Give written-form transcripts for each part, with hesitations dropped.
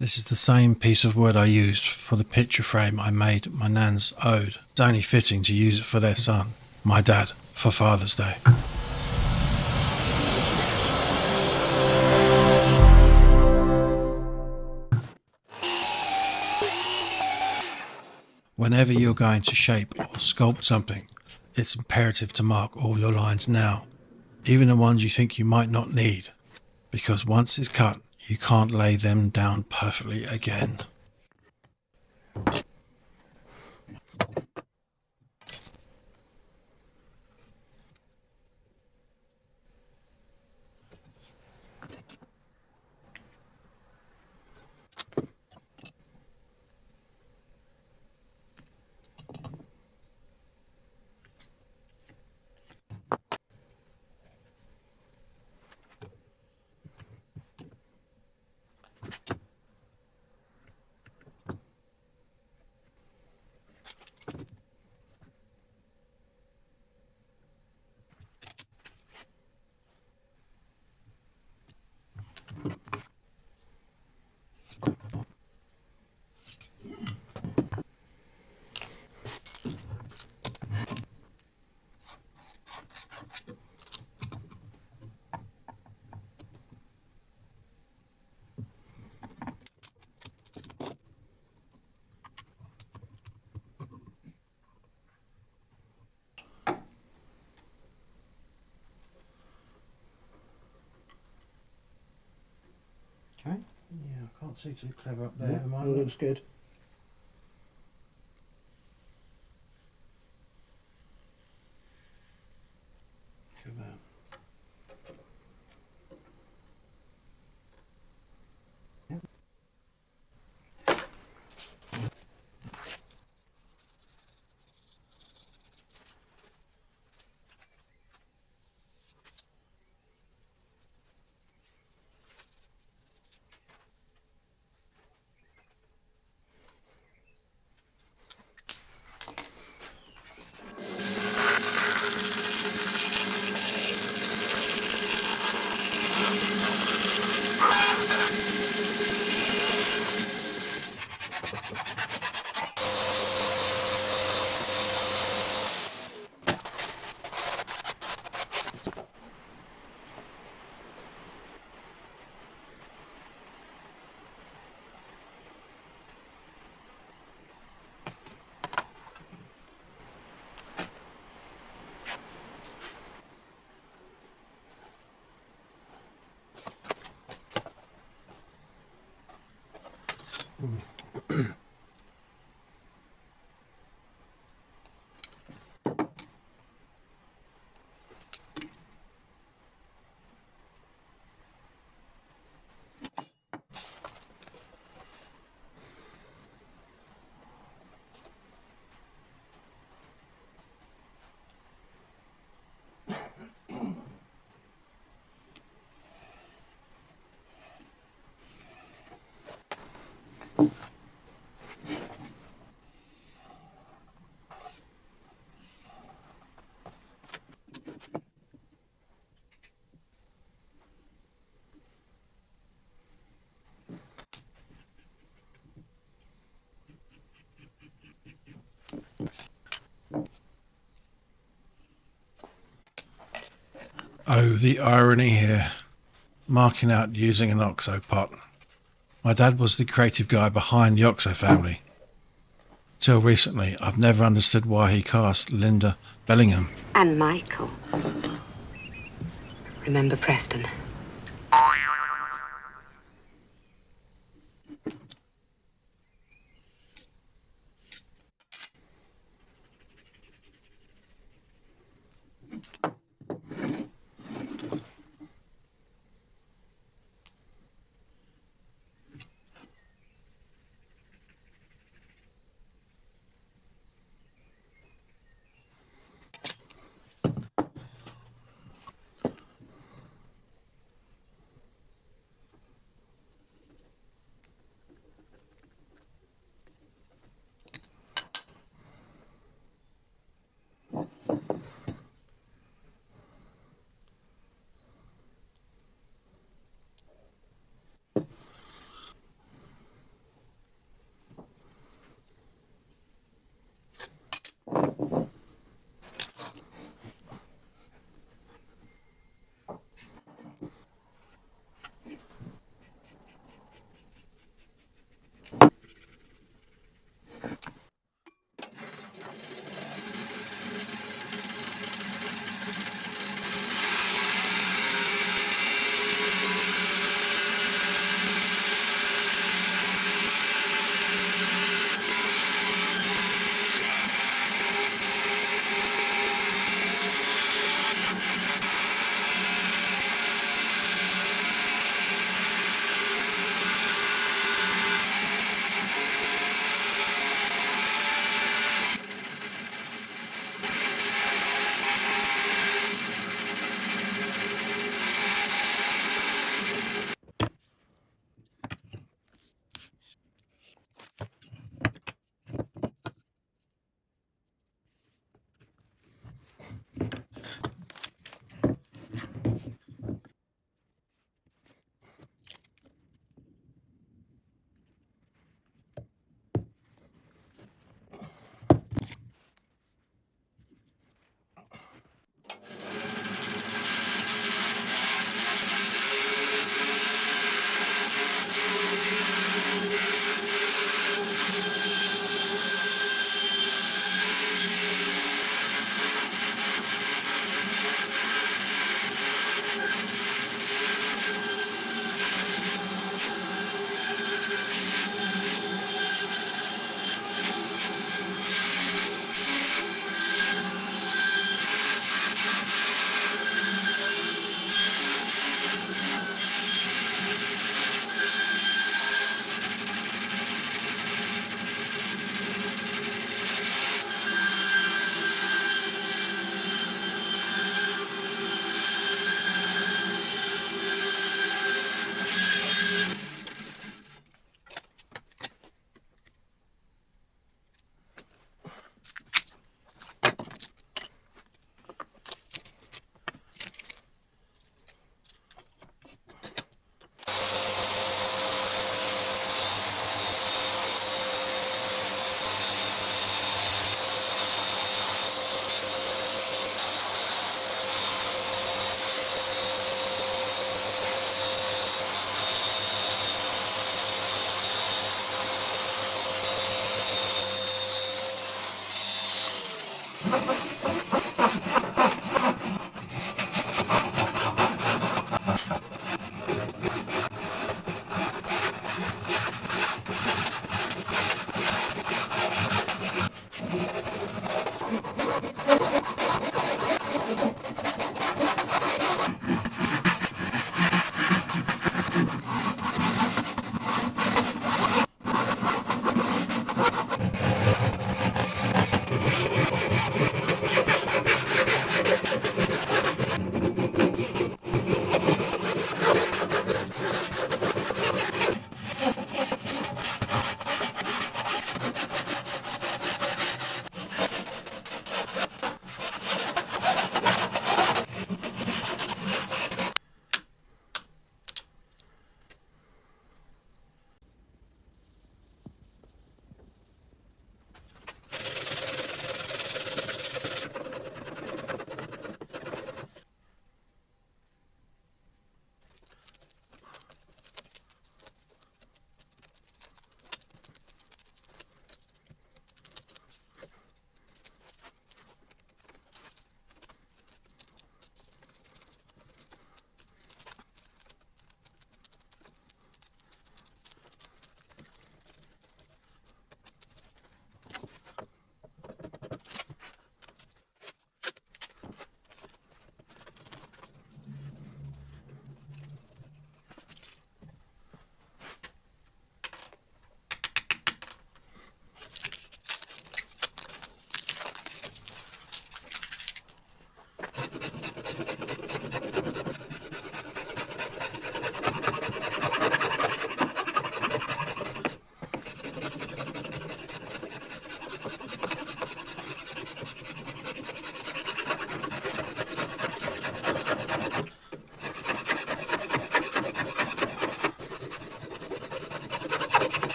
This is the same piece of wood I used for the picture frame I made my nan's ode. It's only fitting to use it for their son, my dad, for Father's Day. Whenever you're going to shape or sculpt something, it's imperative to mark all your lines now, even the ones you think you might not need, because once it's cut, you can't lay them down perfectly again. Okay. Yeah, I can't see too clever up there Yeah, at the all moment. looks good. Look at that. Oh, the irony here. Marking out using an oxo pot. My dad was the creative guy behind the Oxo family. Till recently, I've never understood why he cast Linda Bellingham. And Michael. Remember Preston?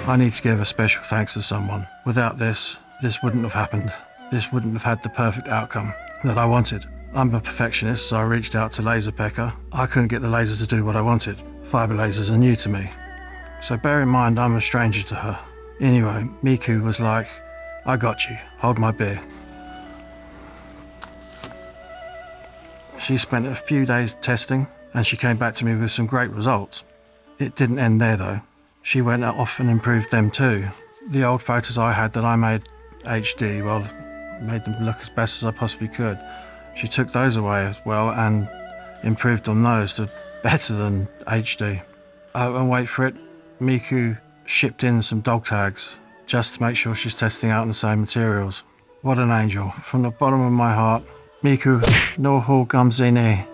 I need to give a special thanks to someone. Without this wouldn't have happened. This wouldn't have had the perfect outcome that I wanted. I'm a perfectionist, so I reached out to Laser Pekka. I couldn't get the laser to do what I wanted. Fibre lasers are new to me. So bear in mind I'm a stranger to her. Anyway, Miku was like, I got you, hold my beer. She spent a few days testing and she came back to me with some great results. It didn't end there though. She went off and improved them too. The old photos I had that I made HD, well, made them look as best as I possibly could. She took those away as well and improved on those to better than HD. Oh, and wait for it, Miku shipped in some dog tags just to make sure she's testing out on the same materials. What an angel. From the bottom of my heart, Miku no ho gamzene.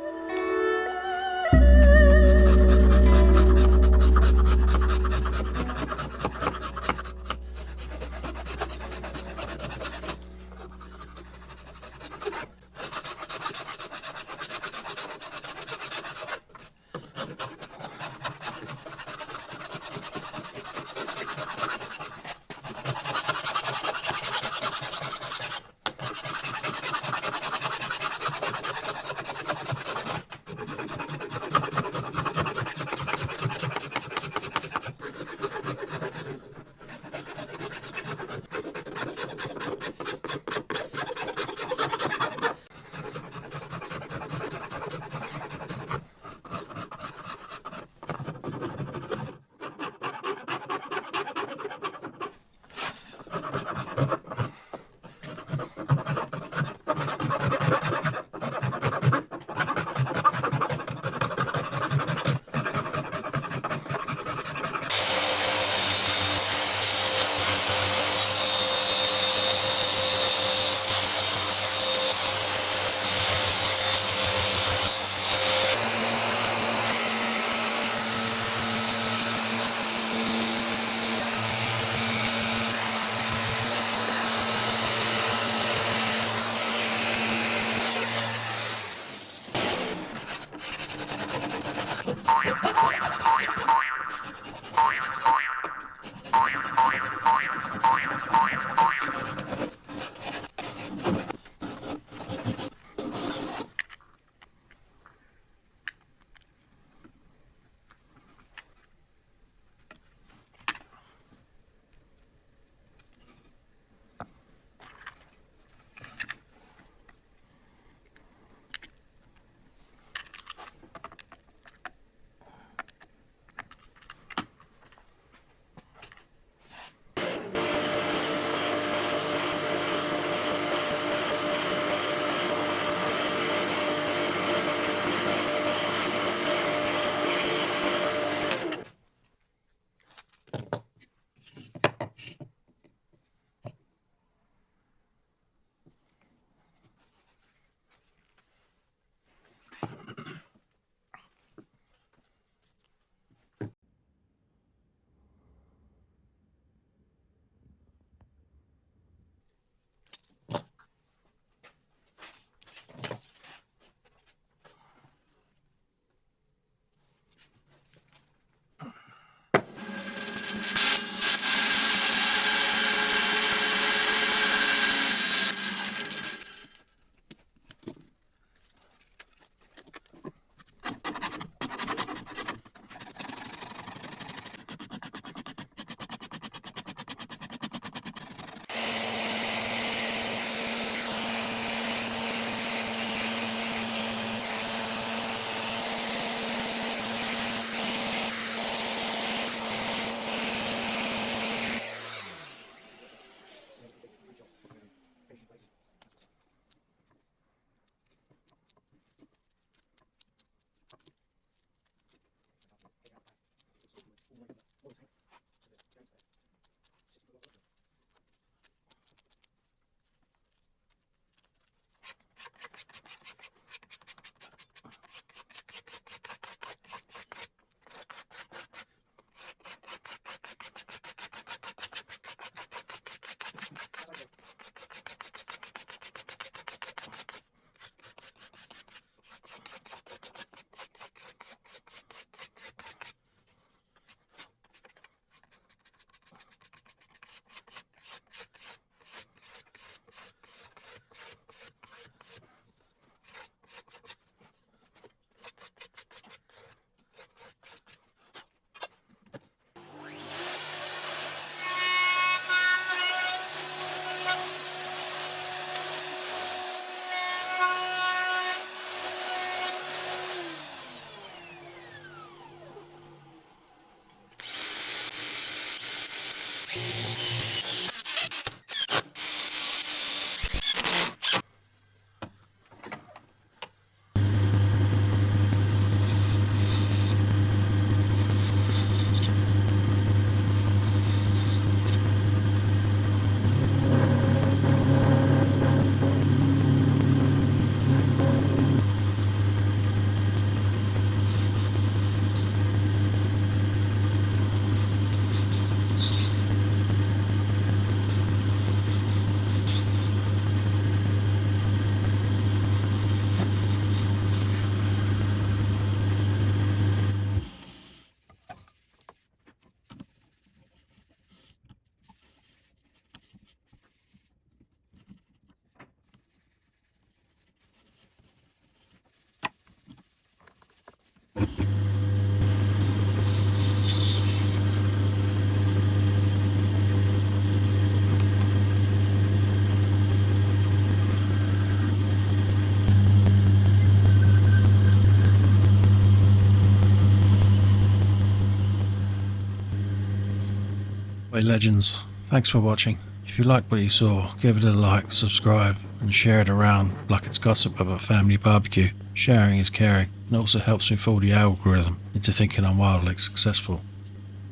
Hey legends, thanks for watching. If you liked what you saw, give it a like, subscribe, and share it around like it's gossip of a family barbecue. Sharing is caring, and also helps me fool the algorithm into thinking I'm wildly successful.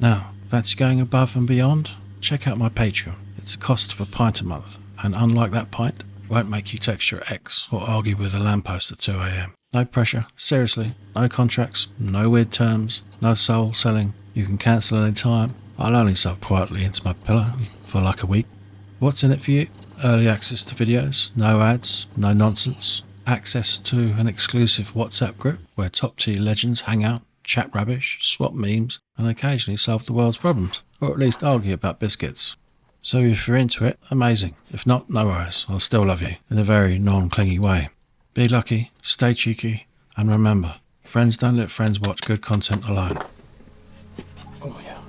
Now, fancy going above and beyond? Check out my Patreon. It's the cost of a pint a month, and unlike that pint, it won't make you text your ex or argue with a lamppost at 2 a.m. No pressure, seriously, no contracts, no weird terms, no soul selling. You can cancel any time. I'll only sub quietly into my pillow for like a week. What's in it for you? Early access to videos, no ads, no nonsense, access to an exclusive WhatsApp group where top tier legends hang out, chat rubbish, swap memes, and occasionally solve the world's problems, or at least argue about biscuits. So if you're into it, amazing. If not, no worries, I'll still love you in a very non-clingy way. Be lucky, stay cheeky, and remember, friends don't let friends watch good content alone. Oh yeah.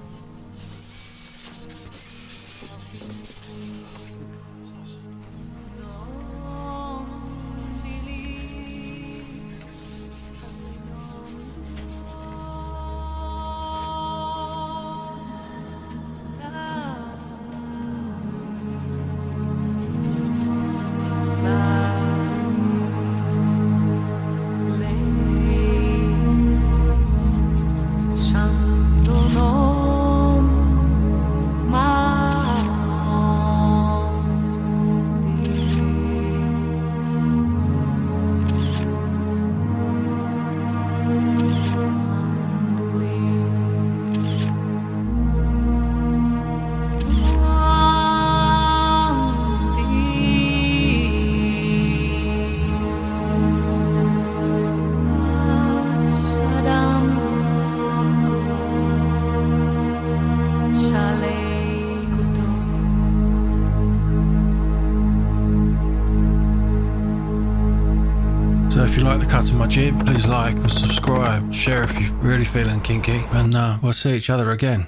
So if you like the cut of my jib, please like and subscribe, share if you're really feeling kinky, and we'll see each other again.